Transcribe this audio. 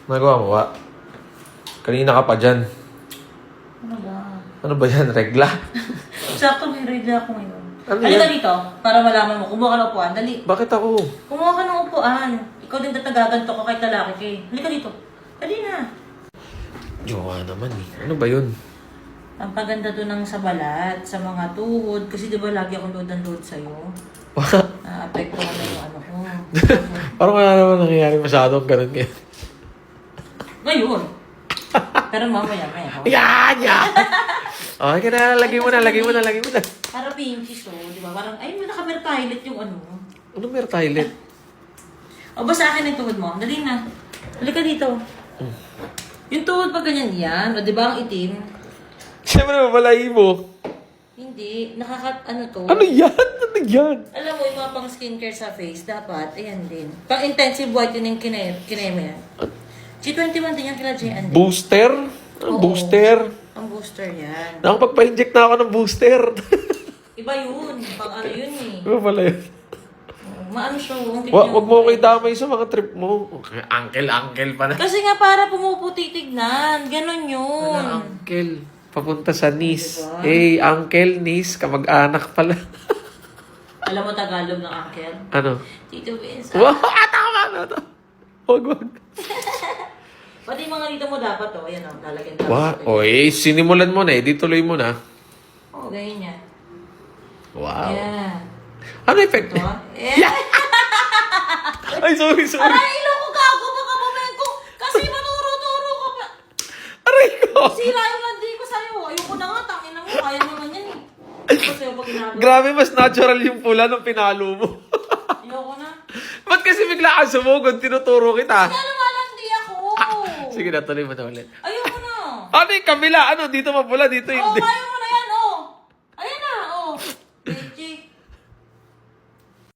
Nagawa mo ba? Kanina ka pa dyan. Ano ba? Ano ba yan? Regla? Sakto may regla ako ngayon. Ano Halika yan? dito, para malaman mo. Kumuha ka ng upuan. Dali. Bakit ako? Kumuha ka ng upuan. Ikaw din tatagaganto ko kahit lalaki ka eh. Halika dito. Dali na. Jowa naman eh. Ano ba yun? Ang paganda doon ng sa balat, sa mga tuhod. Kasi di ba lagi akong load and load sa'yo. Naapektuhan na yung ano ko. Parang wala naman nangyayari masyadong ganun ngayon. Ngayon. Pero mamaya, may ako. Yan! Yan! Okay ka na. Lagay mo na. Para pinkish oh, di ba? Parang, ay, may nakamertailit yung ano. Ano meron toilet? O ba sa akin yung tuhod mo? Dali na. Halika dito. Yung tuhod pa ganyan yan, o di ba ang itim? Siyempre, mamalay mo. Hindi. Ano to? Ano yan? Ano yan? Alam mo, yung mga pang skincare sa face, dapat, ayan din. Pang intensive whitening kinaya mo yan. G21 din yan kila J&D. Booster? Oo. Booster? Ang booster yan. Nakapagpa-inject na ako ng booster. Iba yun. Pang ano yun eh. Ano pala yun? Maano siya. Wag mo kayo damay sa mga trip mo. Uncle pa na. Kasi nga para pumuputi tignan. Ganon yun. Wala, uncle. Papunta sa niece. Diba? Hey, uncle, niece, kamag-anak pala. Alam mo Tagalog ng uncle? Ano? Tito Vince. Wow, tama na to. Wag. Pati yung mga dito mo dapat oh. Ayan oh. Lalagyan dapat. Wow. Oy, sinimulan mo na eh. Di tuloy mo na. Oo, ganyan yan. Wow. Ayan. Ano effect? Ito ah. Yeah. Ay, sorry. Aray, iloko gago baka mamaya ko. Kasi maturo-turo ka pa. Aray ko. Sira yung landi ko sa'yo. Ayoko na nga, tangin na mo. Kaya naman yan eh. Ayoko sa'yo pag ginagawa. Grabe, mas natural yung pula nung pinalo mo. Ayoko na. Ba't kasi bigla ka sumugod? Tinuturo kita. Kaya naman landi ako. Sige na, tuloy mo na ulit. Ayoko na. Ano yung kabila? Ano? Dito mapula, dito Oh, hindi. kaya mo na yan, oh. Ayan na, oh. Wait